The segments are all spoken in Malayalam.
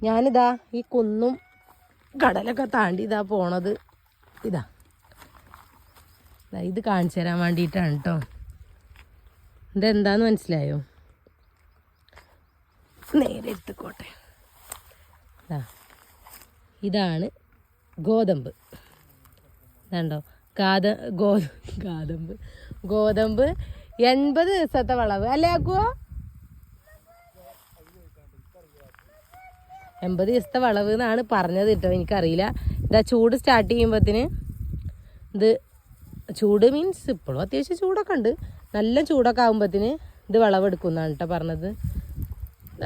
ഞാനിതാ ഈ കുന്നും കടലൊക്കെ താണ്ടി ഇതാ പോണത് ഇതാ ഇത് കാണിച്ചു തരാൻ വേണ്ടിയിട്ടാണ് കേട്ടോ. ഇതെന്താന്ന് മനസ്സിലായോ? നേരെ എടുത്തുക്കോട്ടെ. ഇതാണ് ഗോതമ്പ്. ഇതുണ്ടോ ഗോതമ്പ് 80 ദിവസത്തെ വളവ് അല്ലേ ആക്കുവോ? 80 ദിവസത്തെ വളവ് എന്നാണ് പറഞ്ഞത് കേട്ടോ, എനിക്കറിയില്ല. ഇതാ ചൂട് സ്റ്റാർട്ട് ചെയ്യുമ്പോഴത്തേന് ഇത് ചൂട് മീൻസ് ഇപ്പോഴും അത്യാവശ്യം ചൂടൊക്കെ ഉണ്ട്, നല്ല ചൂടൊക്കെ ആകുമ്പോഴത്തേന് ഇത് വിളവെടുക്കുന്നതാണ് കേട്ടോ പറഞ്ഞത്.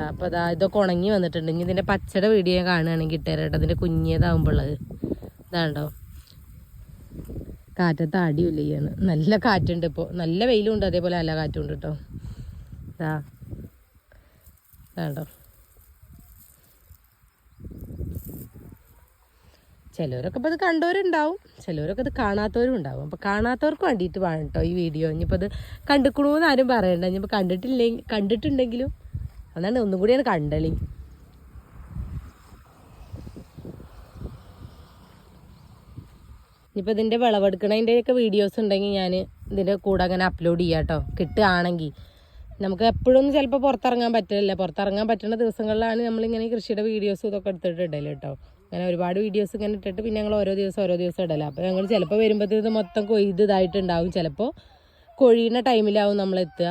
അപ്പോൾ അതാ ഇതൊക്കെ ഉണങ്ങി വന്നിട്ടുണ്ട്. ഇനി ഇതിൻ്റെ പച്ചയുടെ വീഡിയോ കാണുകയാണെങ്കിൽ ഇട്ടുതരാം കേട്ടോ. ഇതിൻ്റെ കുഞ്ഞേതാകുമ്പോഴുള്ളത് ഇതാണ്ടോ, കാറ്റത്ത് അടിയില്ല ചെയ്യാണ്. നല്ല കാറ്റുണ്ട് ഇപ്പോൾ, നല്ല വെയിലും ഉണ്ട്, അതേപോലെ നല്ല കാറ്റും ഉണ്ട് കേട്ടോ. ഇതാണ്ടോ, ചിലവരൊക്കെ ഇപ്പോൾ ഇത് കണ്ടവരുണ്ടാവും, ചിലവരൊക്കെ ഇത് കാണാത്തവരും ഉണ്ടാവും. അപ്പോൾ കാണാത്തവർക്ക് വേണ്ടിയിട്ട് വേണം കേട്ടോ ഈ വീഡിയോ. ഇനിയിപ്പോൾ ഇത് കണ്ടിക്കണമെന്ന് ആരും പറയണ്ട. ഇനിയിപ്പോൾ കണ്ടിട്ടുണ്ടെങ്കിലും അതാണ് ഒന്നും കൂടിയാണ് കണ്ടളി. ഇനിയിപ്പോൾ ഇതിൻ്റെ വിളവെടുക്കണതിൻ്റെയൊക്കെ വീഡിയോസ് ഉണ്ടെങ്കിൽ ഞാൻ ഇതിൻ്റെ കൂടെ അങ്ങനെ അപ്ലോഡ് ചെയ്യാം കേട്ടോ, കിട്ടുകയാണെങ്കിൽ. നമുക്ക് എപ്പോഴൊന്നും ചിലപ്പോൾ പുറത്തിറങ്ങാൻ പറ്റില്ല. പുറത്തിറങ്ങാൻ പറ്റുന്ന ദിവസങ്ങളിലാണ് നമ്മളിങ്ങനെ കൃഷിയുടെ വീഡിയോസ് ഇതൊക്കെ എടുത്തിട്ട് ഇടല് കേട്ടോ. അങ്ങനെ ഒരുപാട് വീഡിയോസ് ഇങ്ങനെ ഇട്ടിട്ട് പിന്നെ ഞങ്ങൾ ഓരോ ദിവസം ഇടല. അപ്പോൾ ഞങ്ങൾ ചിലപ്പോൾ വരുമ്പോഴത്തേക്ക് ഇത് മൊത്തം ഇതായിട്ടുണ്ടാവും, ചിലപ്പോൾ കൊഴിയുന്ന ടൈമിലാവും നമ്മളെത്തുക.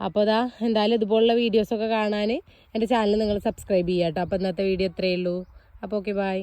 അപ്പോൾ അതാ എന്തായാലും ഇതുപോലുള്ള വീഡിയോസൊക്കെ കാണാൻ എൻ്റെ ചാനൽ നിങ്ങൾ സബ്സ്ക്രൈബ് ചെയ്യാം കേട്ടോ. അപ്പോൾ ഇന്നത്തെ വീഡിയോ ഇത്രയേ ഉള്ളൂ. അപ്പോൾ ഓക്കെ, ബൈ.